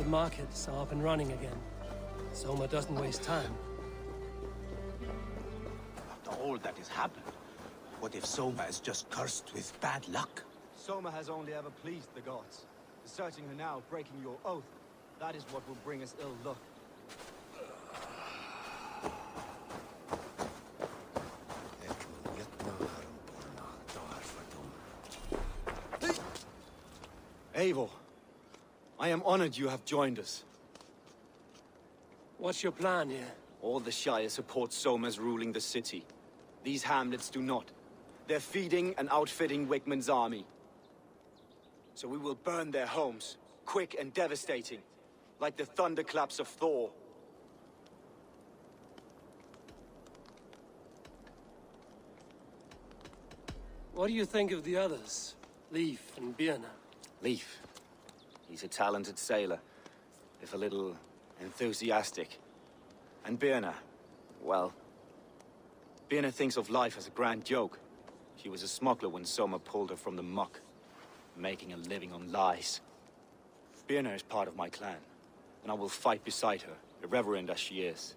markets are up and running again. Soma doesn't waste time. After all that has happened, what if Soma is just cursed with bad luck? Soma has only ever pleased the gods. Deserting her now, breaking your oath, that is what will bring us ill luck. Eivor, I am honored you have joined us. What's your plan here? All the Shire support Soma's ruling the city. These hamlets do not. They're feeding and outfitting Wigmund's army. So we will burn their homes, quick and devastating, like the thunderclaps of Thor. What do you think of the others? Leif and Birna? Leif. He's a talented sailor, if a little enthusiastic. And Birna, well... Birna thinks of life as a grand joke. She was a smuggler when Soma pulled her from the muck, making a living on lies. Birna is part of my clan, and I will fight beside her, irreverent as she is.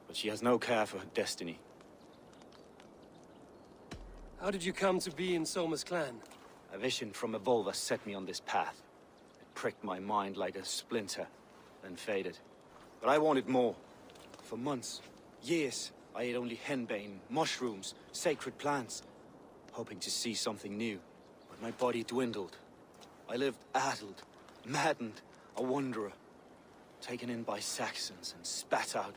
But she has no care for her destiny. How did you come to be in Soma's clan? A vision from Evolver set me on this path. It pricked my mind like a splinter, then faded. But I wanted more. For months, years, I ate only henbane, mushrooms, sacred plants, hoping to see something new. But my body dwindled. I lived addled, maddened, a wanderer, taken in by Saxons and spat out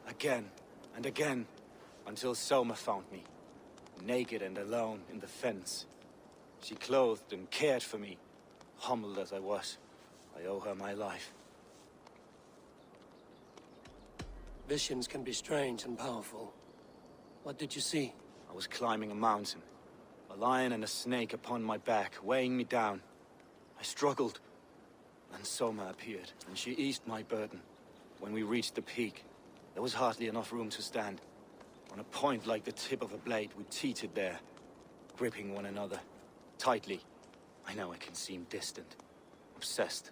again and again, until Soma found me, naked and alone in the fence. She clothed and cared for me, humbled as I was. I owe her my life. Visions can be strange and powerful. What did you see? I was climbing a mountain. A lion and a snake upon my back, weighing me down. I struggled. Then Soma appeared, and she eased my burden. When we reached the peak, there was hardly enough room to stand. On a point like the tip of a blade, we teetered there, gripping one another. Tightly. I know I can seem distant, obsessed.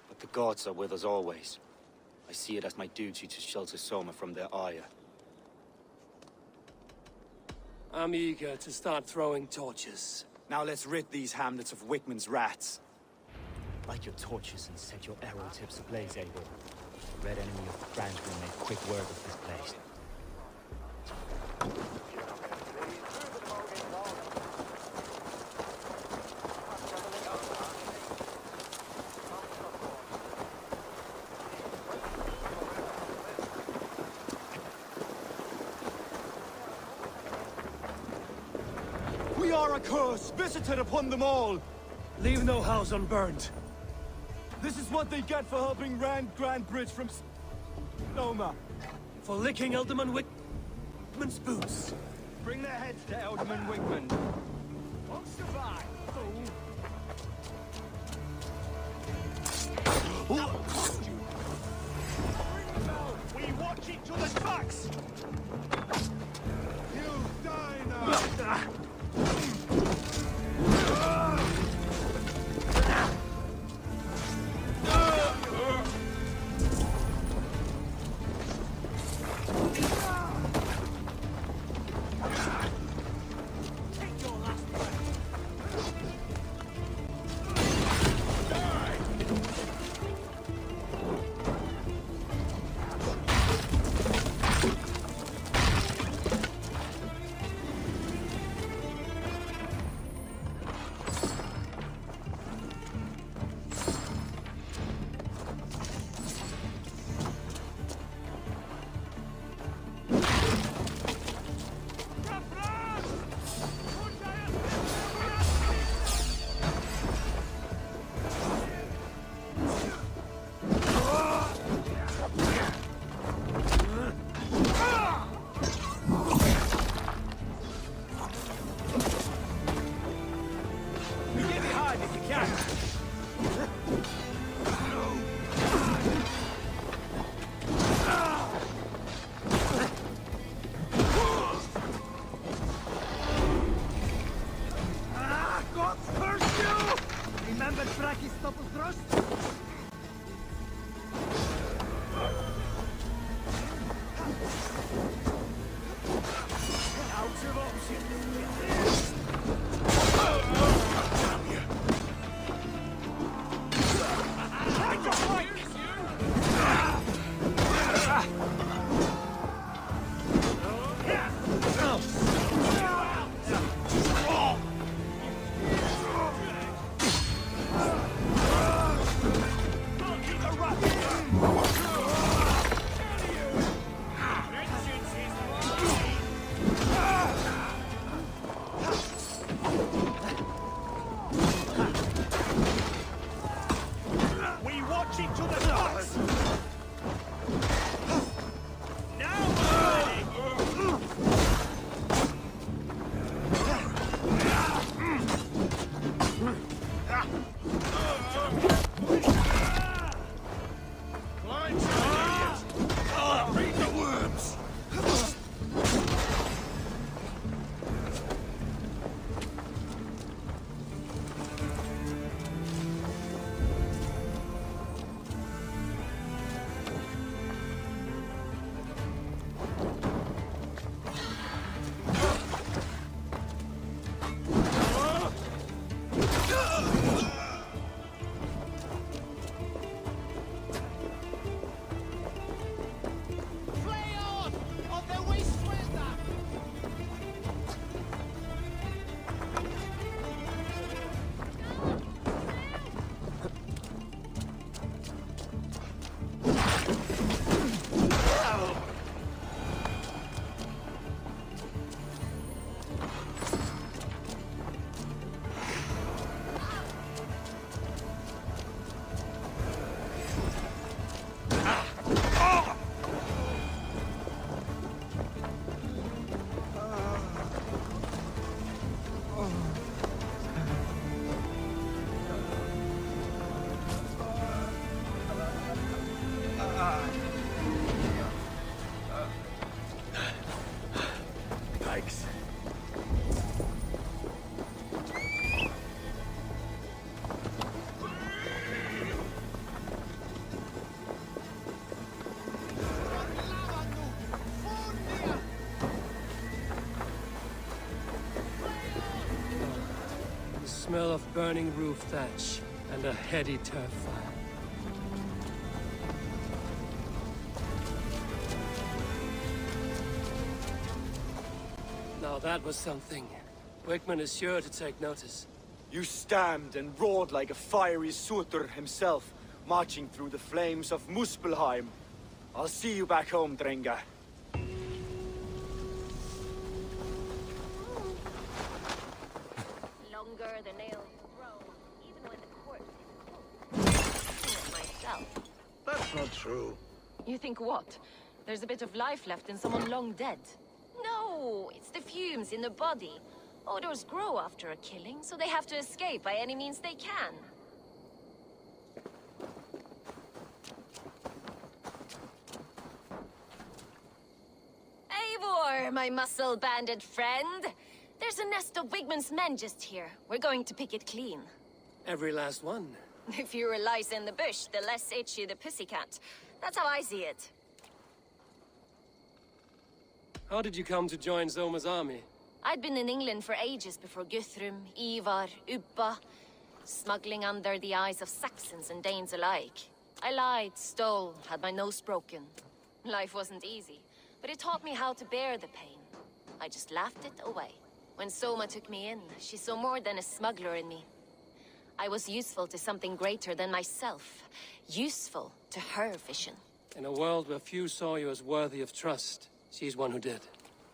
But the gods are with us always. I see it as my duty to shelter Soma from their ire. I'm eager to start throwing torches. Now let's rid these hamlets of Wigmund's rats. Light your torches and set your arrow tips ablaze, Eivor. The red enemy of the Branch will make quick work of this place. We are a curse visited upon them all! Leave no house unburned. This is what they get for helping Rand Grandbridge from Soma. For licking Alderman Wigmund's boots. Bring their heads to Alderman Wigmund. Won't survive, fool. We watch each other's backs! You die now! smell of burning roof thatch and a heady turf fire. Now that was something. Wigmund is sure to take notice. You stamped and roared like a fiery Surtur himself, marching through the flames of Muspelheim. I'll see you back home, Drenga. Longer the nails grow, even when the corpse is full. Myself. That's not true. You think what? There's a bit of life left in someone long dead? No, it's the fumes in the body. Odors grow after a killing, so they have to escape by any means they can. Eivor, my muscle-banded friend! There's a nest of Wigmund's men just here. We're going to pick it clean. Every last one. The fewer lice in the bush, the less itchy the pussycat. That's how I see it. How did you come to join Soma's army? I'd been in England for ages before Guthrum, Eivor, Ubba, smuggling under the eyes of Saxons and Danes alike. I lied, stole, had my nose broken. Life wasn't easy, but it taught me how to bear the pain. I just laughed it away. When Soma took me in, she saw more than a smuggler in me. I was useful to something greater than myself. Useful to her vision. In a world where few saw you as worthy of trust, she's one who did.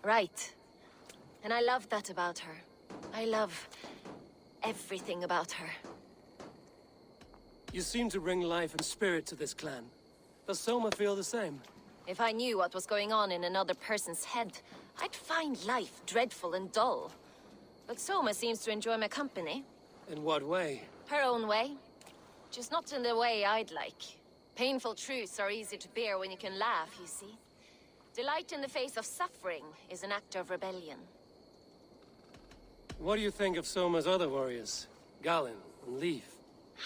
Right. And I love that about her. I love everything about her. You seem to bring life and spirit to this clan. Does Soma feel the same? If I knew what was going on in another person's head, I'd find life dreadful and dull. But Soma seems to enjoy my company. In what way? Her own way. Just not in the way I'd like. Painful truths are easy to bear when you can laugh, you see. Delight in the face of suffering is an act of rebellion. What do you think of Soma's other warriors? Galinn and Leif?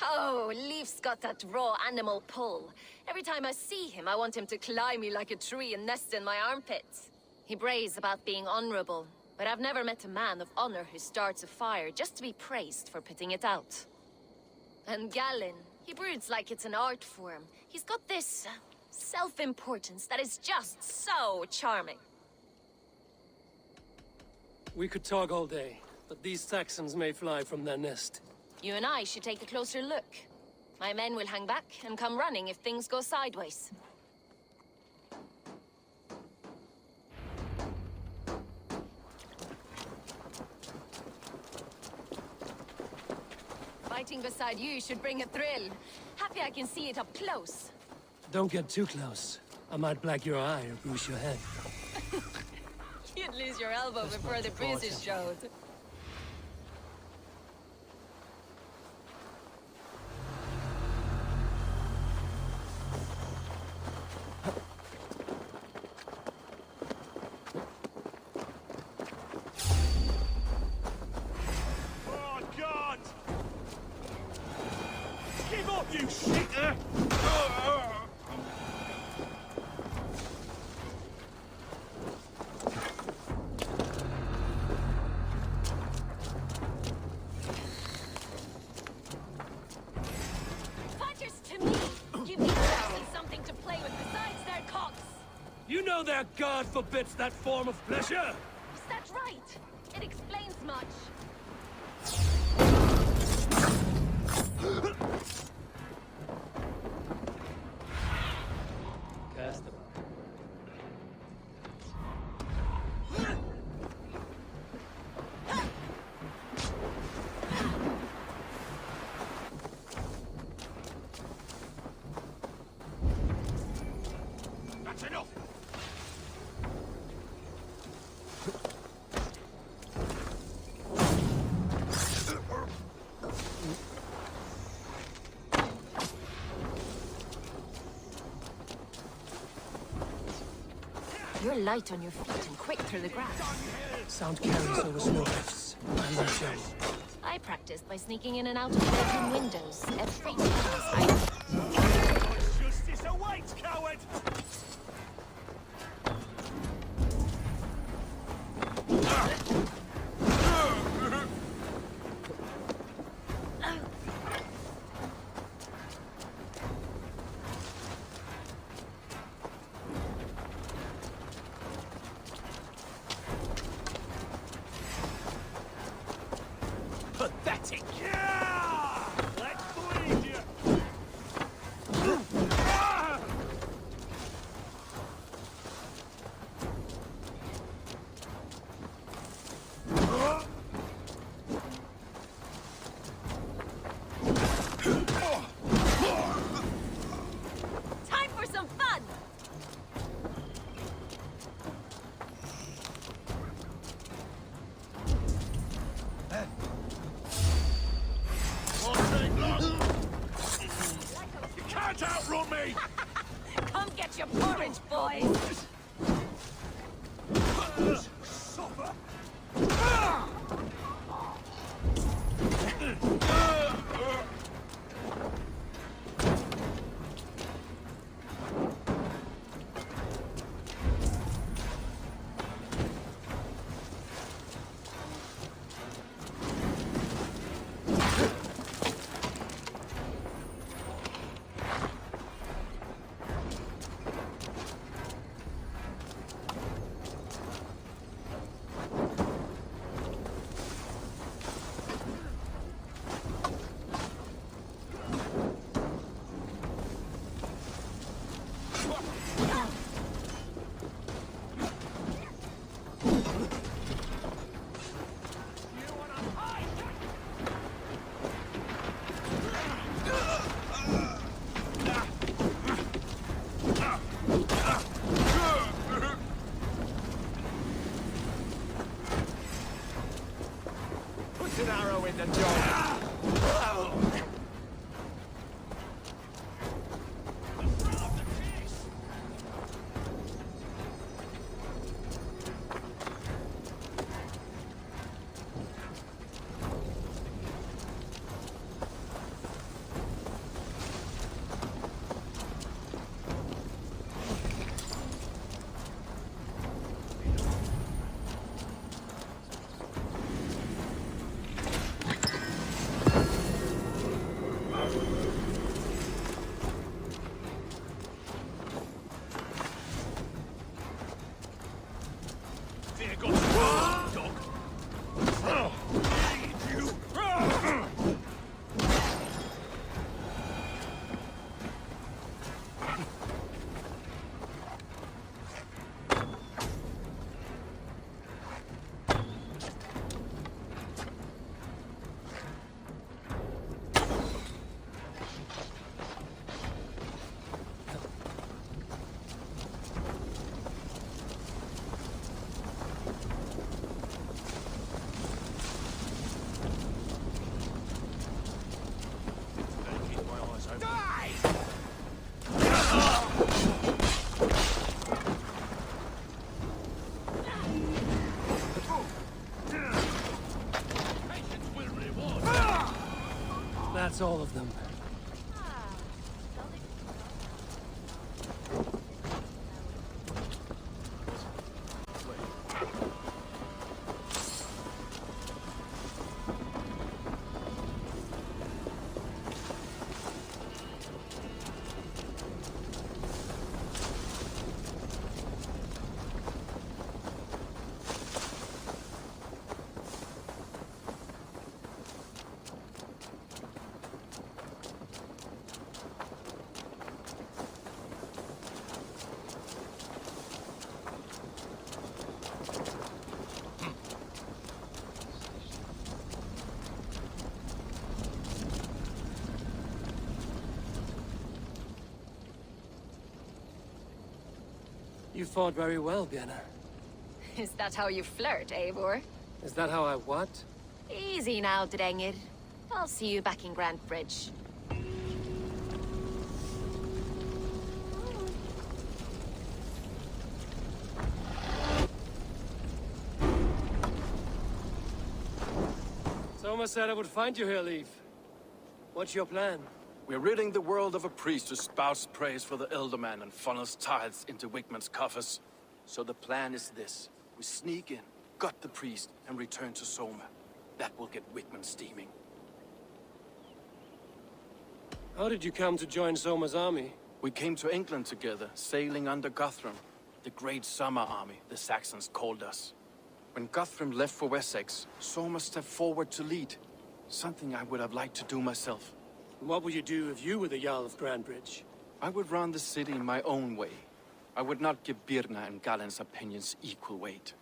Oh, Leif's got that raw animal pull. Every time I see him, I want him to climb me like a tree and nest in my armpits. He brays about being honorable, but I've never met a man of honor who starts a fire just to be praised for putting it out. And Galinn, he broods like it's an art form. He's got this self-importance that is just so charming. We could talk all day, but these Saxons may fly from their nest. You and I should take a closer look. My men will hang back and come running if things go sideways. Fighting beside you should bring a thrill. Happy I can see it up close. Don't get too close. I might black your eye or bruise your head. You'd lose your elbow before the bruises showed. Oh, God! Give up, you shitter! Fighters to me! Give these Saxons something to play with besides their cocks! You know their god forbids that form of pleasure! Is that right? It explains much. Cast them. That's enough! You're light on your feet and quick through the grass. Sound carries over snowdrifts. I'm not sure. I practiced by sneaking in and out of bedroom windows every time Justice awaits, coward! Courage, boys! An arrow in the jaw. That's all of them. You fought very well, Birna. Is that how you flirt, Eivor? Is that how I what? Easy now, Drengir. I'll see you back in Grand Bridge. Soma said I would find you here, Leif. What's your plan? We're ridding the world of a priest who spouts praise for the Elderman and funnels tithes into Wigmund's coffers. So the plan is this. We sneak in, gut the priest, and return to Soma. That will get Wigmund steaming. How did you come to join Soma's army? We came to England together, sailing under Guthrum. The Great Summer Army, the Saxons called us. When Guthrum left for Wessex, Soma stepped forward to lead. Something I would have liked to do myself. What would you do if you were the Jarl of Grandbridge? I would run the city my own way. I would not give Birna and Gallinn's opinions equal weight.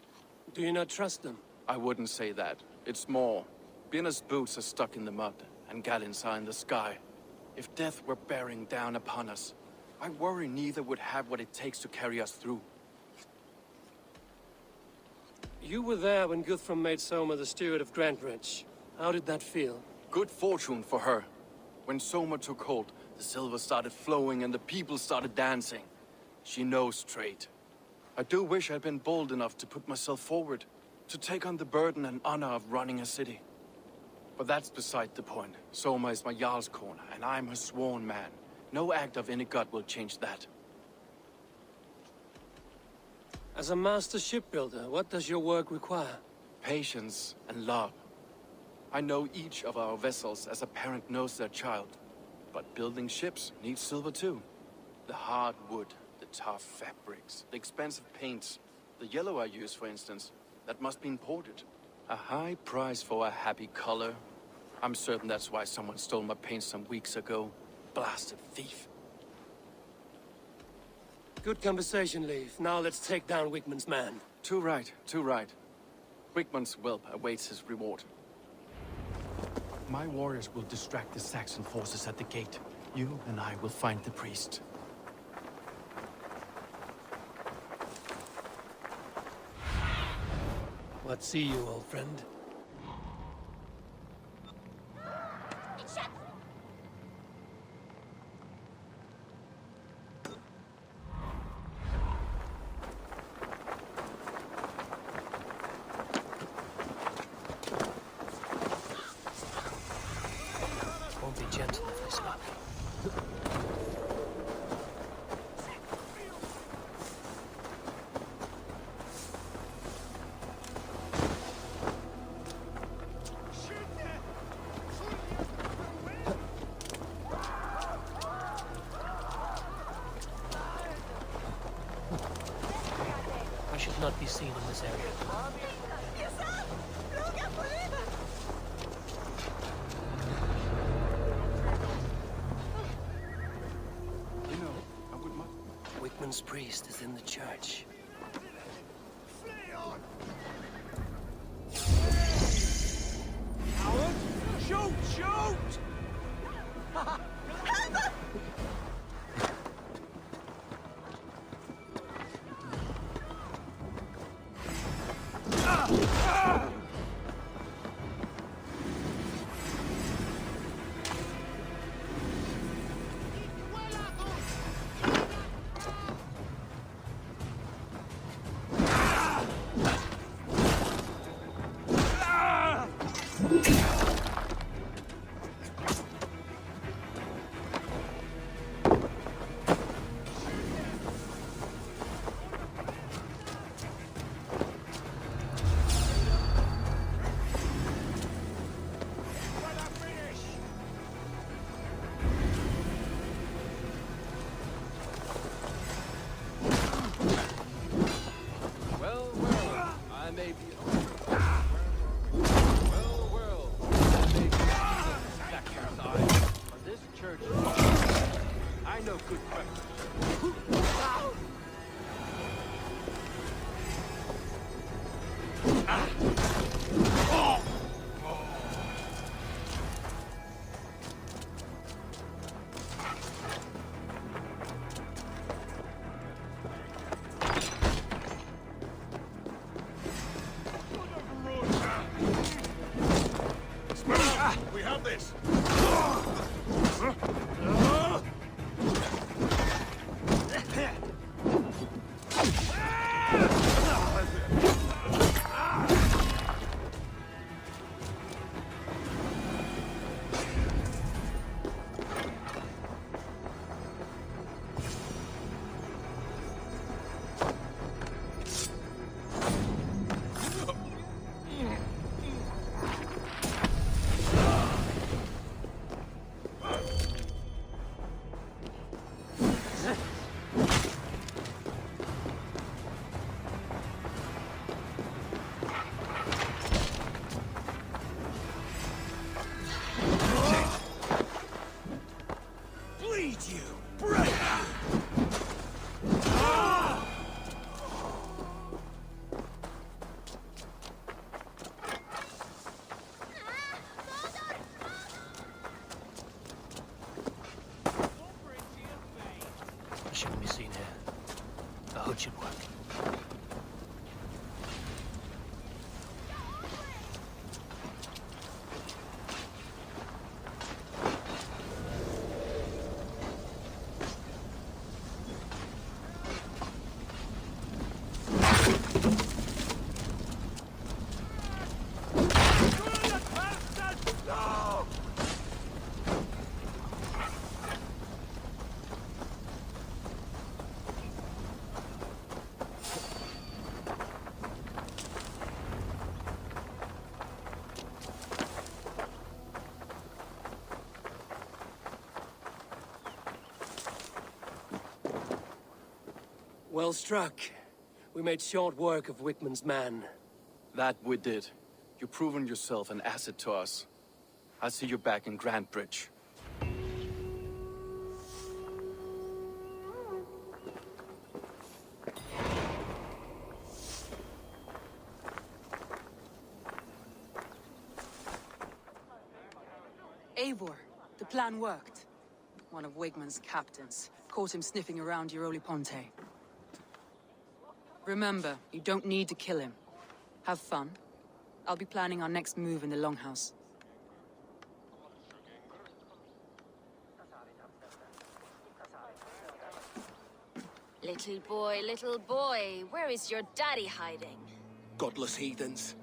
Do you not trust them? I wouldn't say that. It's more. Birna's boots are stuck in the mud, and Gallinn's are in the sky. If death were bearing down upon us, I worry neither would have what it takes to carry us through. You were there when Guthrum made Soma the steward of Grandbridge. How did that feel? Good fortune for her. When Soma took hold, the silver started flowing and the people started dancing. She knows trade. I do wish I'd been bold enough to put myself forward, to take on the burden and honor of running a city. But that's beside the point. Soma is my Jarl's corner, and I'm her sworn man. No act of any god will change that. As a master shipbuilder, what does your work require? Patience and love. I know each of our vessels as a parent knows their child. But building ships needs silver too. The hard wood, the tough fabrics, the expensive paints. The yellow I use, for instance, that must be imported. A high price for a happy color. I'm certain that's why someone stole my paint some weeks ago. Blasted thief. Good conversation, Leif. Now let's take down Wigmund's man. Too right, too right. Wigmund's whelp awaits his reward. My warriors will distract the Saxon forces at the gate. You and I will find the priest. What see you, old friend? Won't be gentle if they stop. I should not be seen in this area. You know, I would much... Wigmund's priest is in the church. Howard! Shoot! Shoot! We have this! Shouldn't be seen here. The hood should work. Well struck. We made short work of Wigmund's man. That we did. You've proven yourself an asset to us. I'll see you back in Grantbridge. Eivor, the plan worked. One of Wigmund's captains caught him sniffing around Ely Ponte. Remember, you don't need to kill him. Have fun. I'll be planning our next move in the Longhouse. Little boy, where is your daddy hiding? Godless heathens.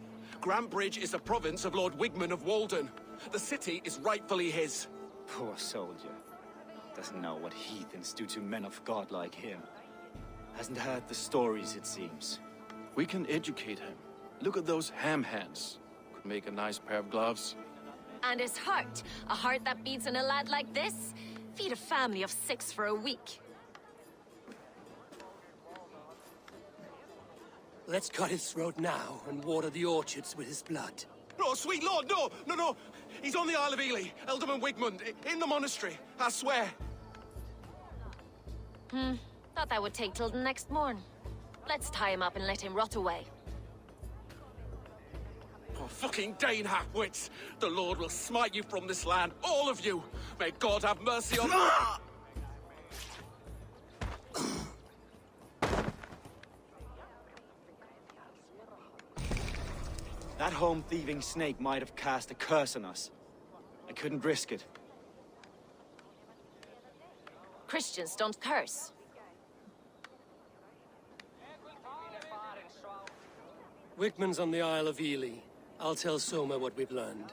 Grantbridge is a province of Lord Wigmund of Walden. The city is rightfully his. Poor soldier. Doesn't know what heathens do to men of God like him. Hasn't heard the stories, it seems. We can educate him. Look at those ham hands. Could make a nice pair of gloves. And his heart. A heart that beats in a lad like this? Feed a family of 6 for a week. Let's cut his throat now and water the orchards with his blood. No, sweet lord, no, no, no. He's on the Isle of Ely, Ealdorman Wigmund, in the monastery, I swear. Thought that would take till the next morn. Let's tie him up and let him rot away. Oh, fucking Dane half-wits. The Lord will smite you from this land, all of you. May God have mercy on... That home-thieving snake might have cast a curse on us. I couldn't risk it. Christians don't curse. Wigmund's on the Isle of Ely. I'll tell Soma what we've learned.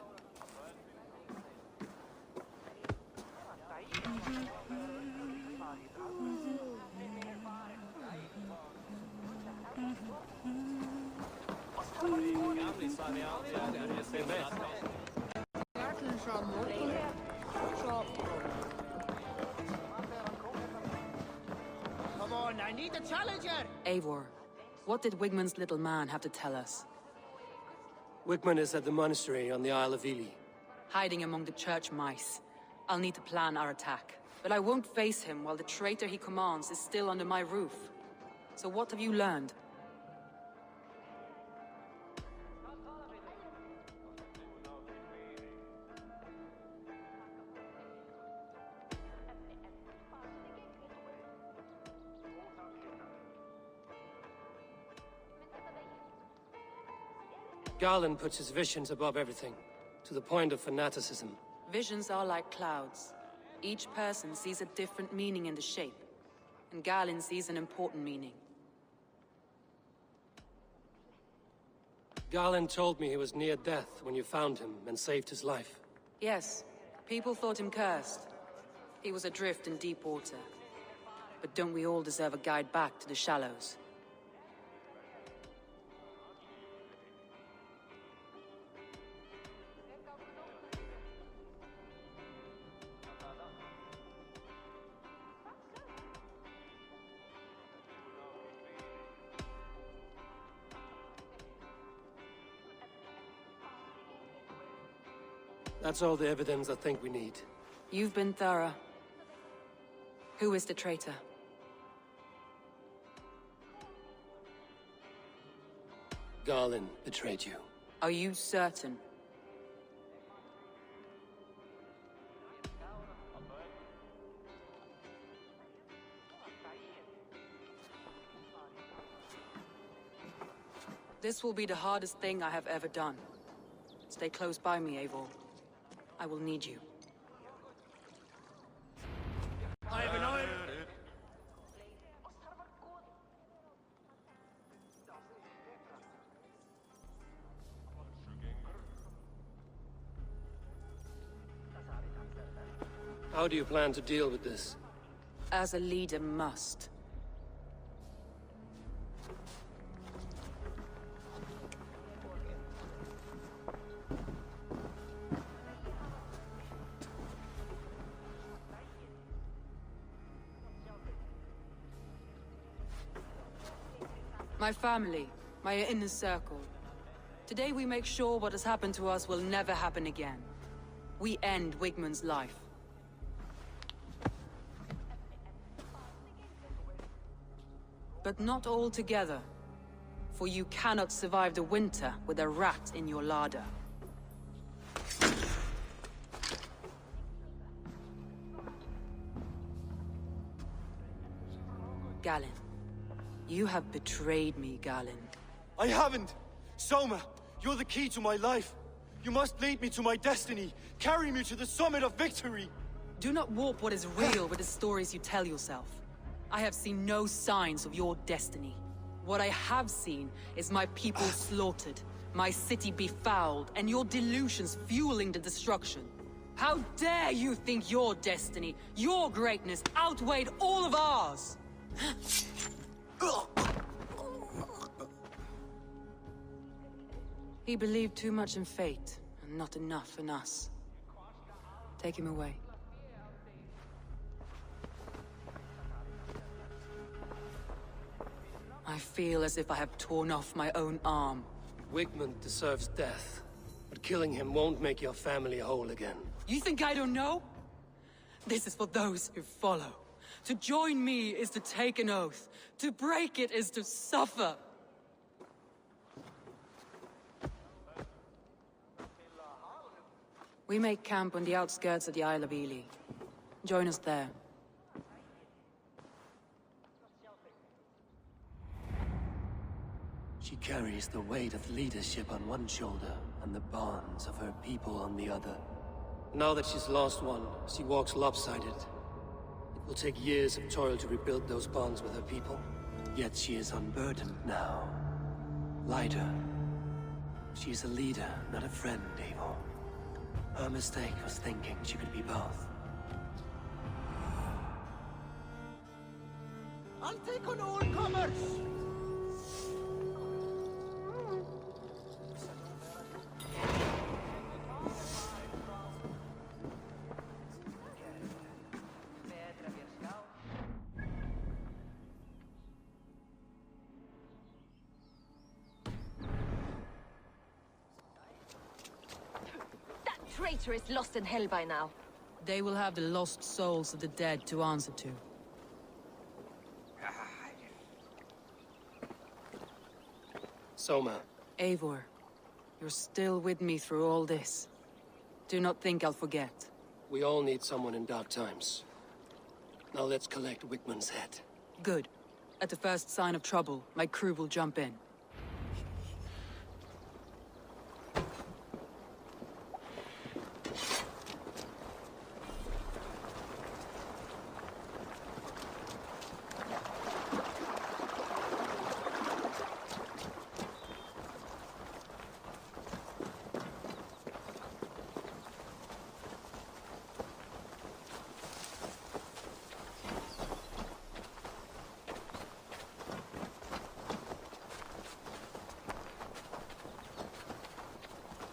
Come on, I need a challenger! Eivor, what did Wigmund's little man have to tell us? Wigmund is at the monastery on the Isle of Ely. Hiding among the church mice. I'll need to plan our attack. But I won't face him while the traitor he commands is still under my roof. So what have you learned? Galinn puts his visions above everything, to the point of fanaticism. Visions are like clouds. Each person sees a different meaning in the shape, and Galinn sees an important meaning. Galinn told me he was near death when you found him and saved his life. Yes, people thought him cursed. He was adrift in deep water. But don't we all deserve a guide back to the shallows? That's all the evidence I think we need. You've been thorough. Who is the traitor? Galinn betrayed you. Are you certain? This will be the hardest thing I have ever done. Stay close by me, Eivor. I will need you. How do you plan to deal with this? As a leader must. My family, my inner circle. Today we make sure what has happened to us will never happen again. We end Wigmund's life. But not all together. For you cannot survive the winter with a rat in your larder. Galinn. You have betrayed me, Galinn. I haven't! Soma, you're the key to my life. You must lead me to my destiny. Carry me to the summit of victory. Do not warp what is real with the stories you tell yourself. I have seen no signs of your destiny. What I have seen is my people slaughtered, my city befouled, and your delusions fueling the destruction. How dare you think your destiny, your greatness, outweighed all of ours? He believed too much in fate, and not enough in us. Take him away. I feel as if I have torn off my own arm. Wigmund deserves death, but killing him won't make your family whole again. You think I don't know? This is for those who follow. To join me is to take an oath. To break it is to suffer. We make camp on the outskirts of the Isle of Ely. Join us there. She carries the weight of leadership on one shoulder and the bonds of her people on the other. Now that she's lost one, she walks lopsided. It will take years of toil to rebuild those bonds with her people. Yet she is unburdened now. Lighter. She is a leader, not a friend, Eivor. Her mistake was thinking she could be both. I'll take on all comers! Traitor is lost in hell by now. They will have the lost souls of the dead to answer to. Soma. Eivor, you're still with me through all this. Do not think I'll forget. We all need someone in dark times. Now let's collect Wigmund's head. Good. At the first sign of trouble, my crew will jump in.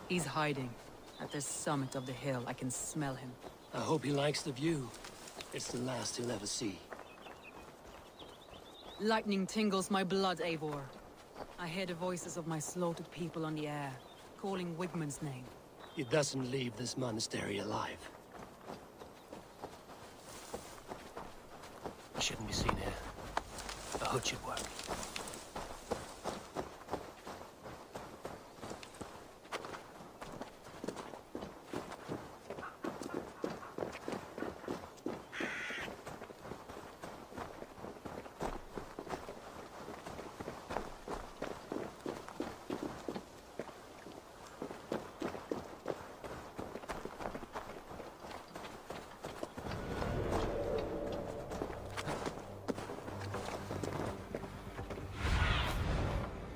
He's hiding. At the summit of the hill, I can smell him. I hope he likes the view. It's the last he'll ever see. Lightning tingles my blood, Eivor. I hear the voices of my slaughtered people on the air, calling Wigmund's name. He doesn't leave this monastery alive. I shouldn't be seen here. A hood should work.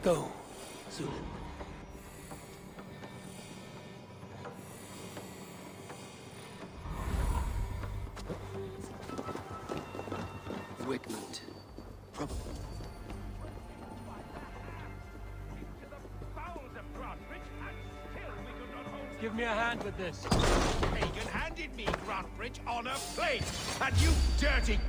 Go, Zulin. Wigmund. Probably. Give me a hand with this. Pagan handed me Grantbridge on a plate, and you dirty...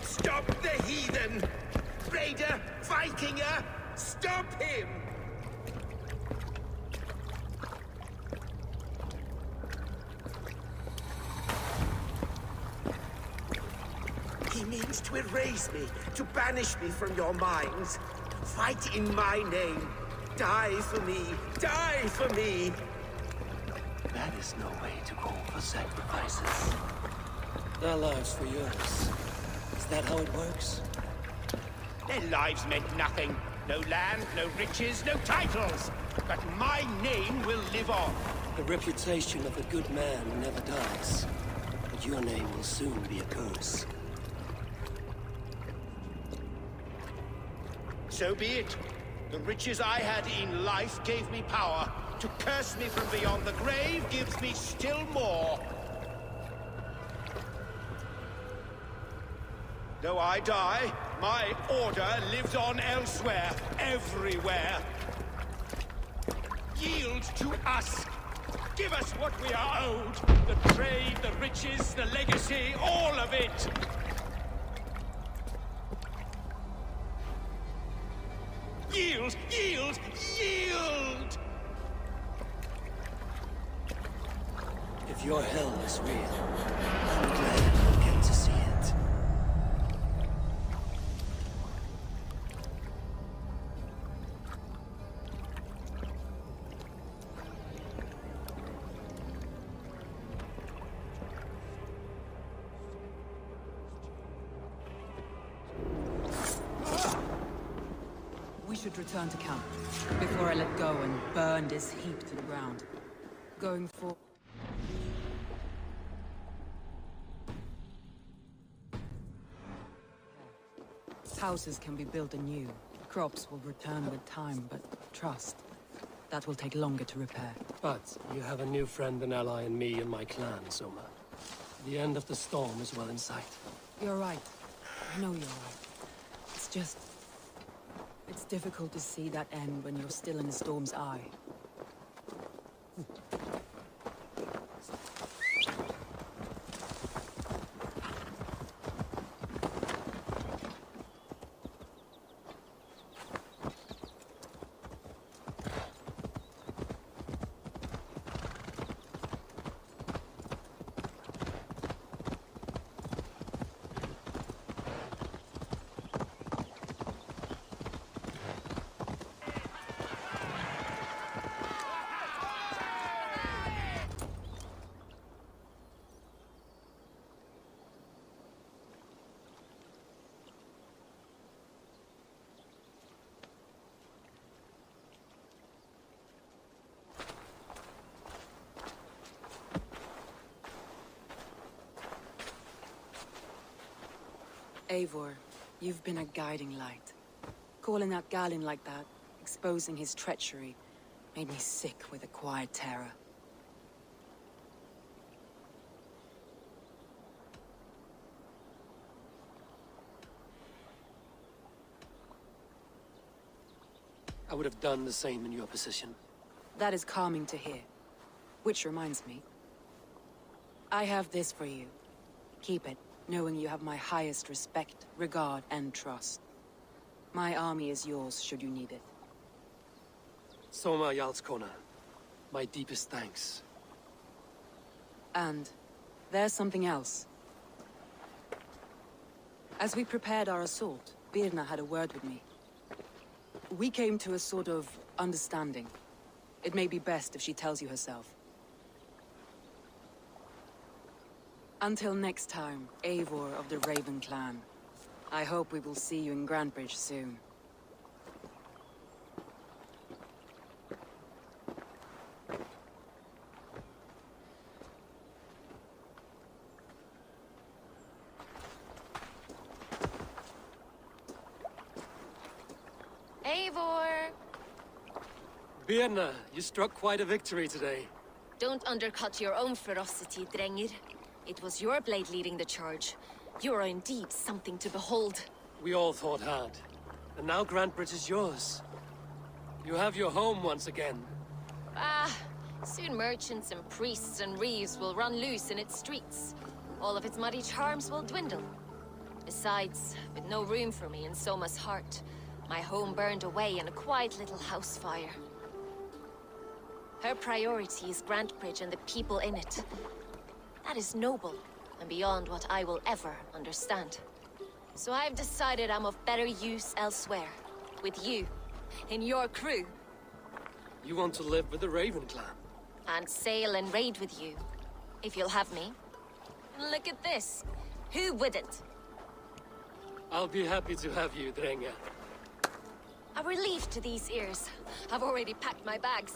Stop the heathen! Raider! Vikinger! Stop him! He means to erase me, to banish me from your minds. Fight in my name. Die for me! Die for me! That is no way to call for sacrifices. Their lives for yours. Is that how it works? Their lives meant nothing. No land, no riches, no titles. But my name will live on. The reputation of a good man never dies. But your name will soon be a curse. So be it. The riches I had in life gave me power. To curse me from beyond the grave gives me still more. Though I die, my order lives on elsewhere, everywhere. Yield to us. Give us what we are owed. The trade, the riches, the legacy, all of it. Yield! Yield! Yield! If your hell is real, I'm glad you'll get to see it. We should return to camp before I let go and burn this heap to the ground. Going for... Houses can be built anew. Crops will return with time, but trust. That will take longer to repair. But you have a new friend and ally in me and my clan, Soma. The end of the storm is well in sight. You're right. I know you're right. It's just... it's difficult to see that end when you're still in the storm's eye. Eivor, you've been a guiding light. Calling out Galinn like that, exposing his treachery, made me sick with a quiet terror. I would have done the same in your position. That is calming to hear. Which reminds me. I have this for you. Keep it, knowing you have my highest respect, regard, and trust. My army is yours, should you need it. Soma Jarlskona, my deepest thanks. And there's something else. As we prepared our assault, Birna had a word with me. We came to a sort of understanding. It may be best if she tells you herself. Until next time, Eivor of the Raven clan. I hope we will see you in Grantebridge soon. Eivor! Birna, you struck quite a victory today. Don't undercut your own ferocity, Drengir. It was your blade leading the charge. You are indeed something to behold. We all thought hard. And now Grantebridge is yours. You have your home once again. Soon merchants and priests and reeves will run loose in its streets. all of its muddy charms will dwindle. Besides, with no room for me in Soma's heart, my home burned away in a quiet little house fire. Her priority is Grantebridge and the people in it. That is noble, and beyond what I will ever understand. So I've decided I'm of better use elsewhere. With you, in your crew. You want to live with the Raven clan? And sail and raid with you, if you'll have me. Look at this. Who wouldn't? I'll be happy to have you, Drenga. A relief to these ears. I've already packed my bags.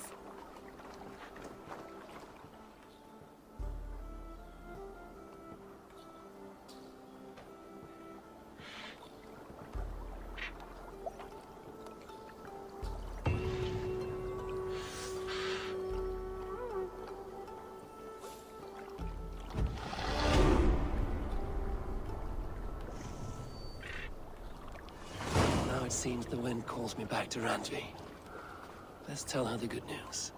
It seems the wind calls me back to Randvi. Let's tell her the good news.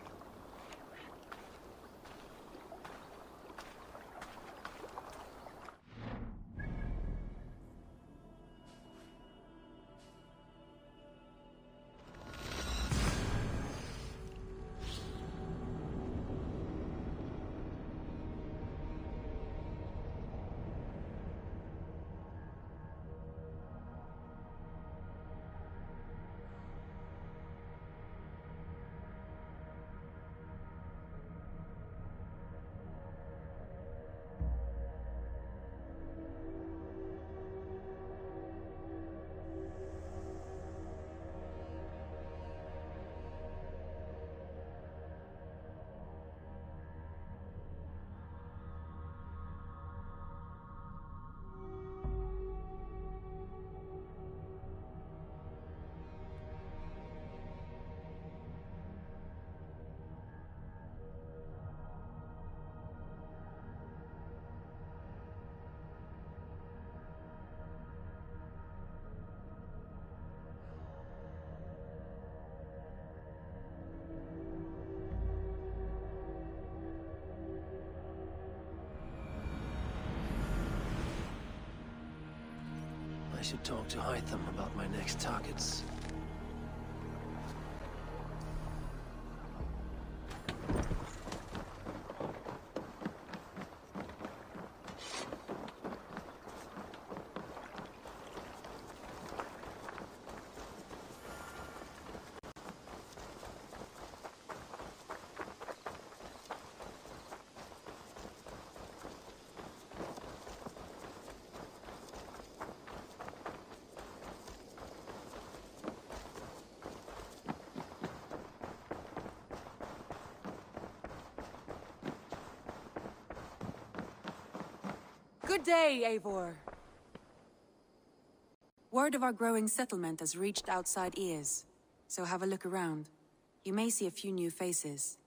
I should talk to Hytham about my next targets. Good day, Eivor. Word of our growing settlement has reached outside ears, so have a look around. You may see a few new faces.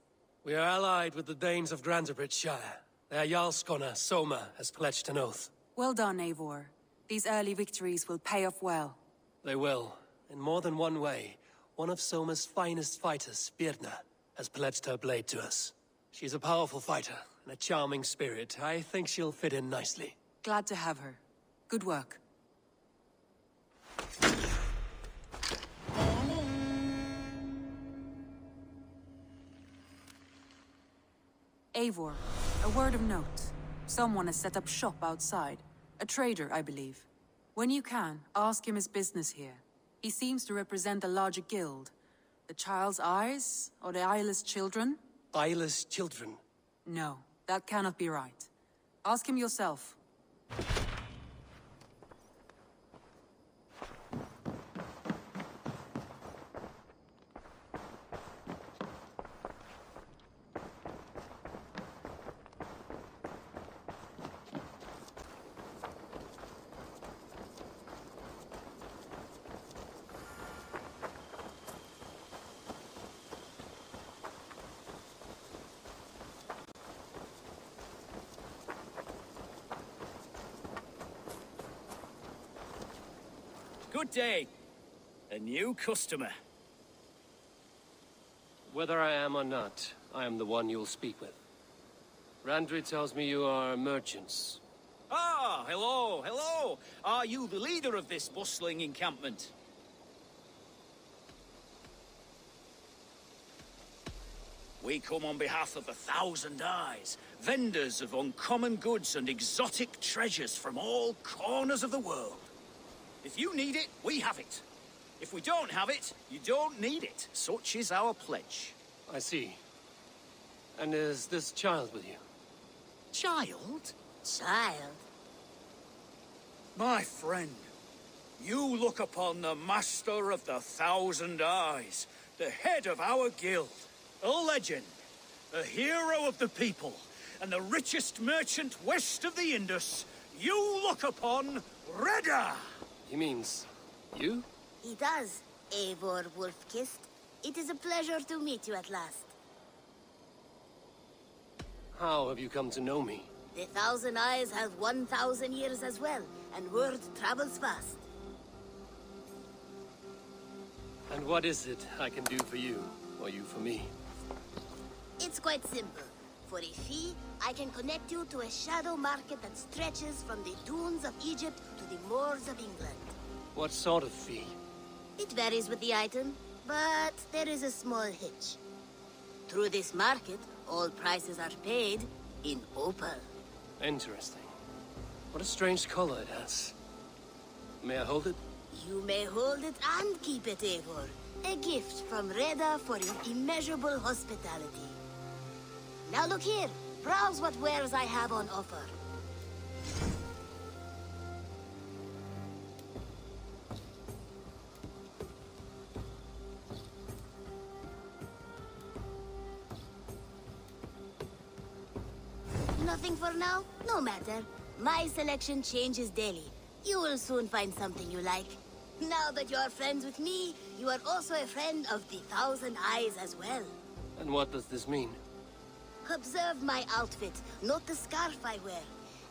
We are allied with the Danes of Grantebridge Shire. Their Jarlskona, Soma, has pledged an oath. Well done, Eivor. These early victories will pay off well. They will. In more than one way, one of Soma's finest fighters, Birna, has pledged her blade to us. She's a powerful fighter, and a charming spirit. I think she'll fit in nicely. Glad to have her. Good work. Eivor, a word of note. Someone has set up shop outside. A trader, I believe. When you can, ask him his business here. He seems to represent a larger guild. The Child's Eyes? Or the Eyeless Children? Eyeless children? No, that cannot be right. Ask him yourself. Good day. A new customer. Whether I am or not, I am the one you'll speak with. Randri tells me you are merchants. Ah, hello, hello. Are you the leader of this bustling encampment? We come on behalf of the Thousand Eyes, vendors of uncommon goods and exotic treasures from all corners of the world. If you need it, we have it. If we don't have it, you don't need it. Such is our pledge. I see. And is this child with you? Child? Child? My friend, you look upon the master of the Thousand Eyes, the head of our guild, a legend, a hero of the people, and the richest merchant west of the Indus. You look upon Reda! He means... you? He does, Eivor Wolf-Kissed. It is a pleasure to meet you at last. How have you come to know me? The Thousand Eyes have 1,000 years as well, and word travels fast. And what is it I can do for you, or you for me? It's quite simple. For a fee, I can connect you to a shadow market that stretches from the dunes of Egypt to the moors of England. What sort of fee? It varies with the item, but there is a small hitch. Through this market, all prices are paid in opal. Interesting. What a strange color it has. May I hold it? You may hold it and keep it, Eivor. A gift from Reda for your immeasurable hospitality. Now look here. Browse what wares I have on offer. Nothing for now? No matter. My selection changes daily. You will soon find something you like. Now that you are friends with me, you are also a friend of the Thousand Eyes as well. And what does this mean? Observe my outfit, note the scarf I wear.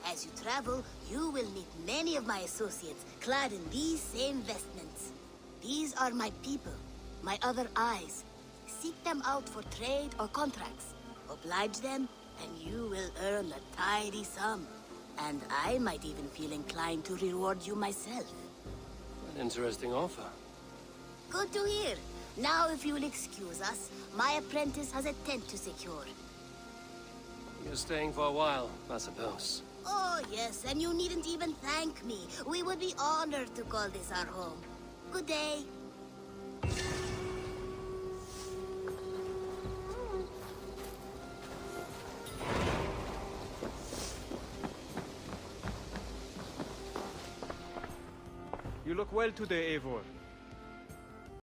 As you travel, you will meet many of my associates, clad in these same vestments. These are my people, my other eyes. Seek them out for trade or contracts. Oblige them, and you will earn a tidy sum. And I might even feel inclined to reward you myself. An interesting offer. Good to hear. Now, if you will excuse us, my apprentice has a tent to secure. You're staying for a while, I suppose. Oh, yes, and you needn't even thank me. We would be honored to call this our home. Good day. You look well today, Eivor.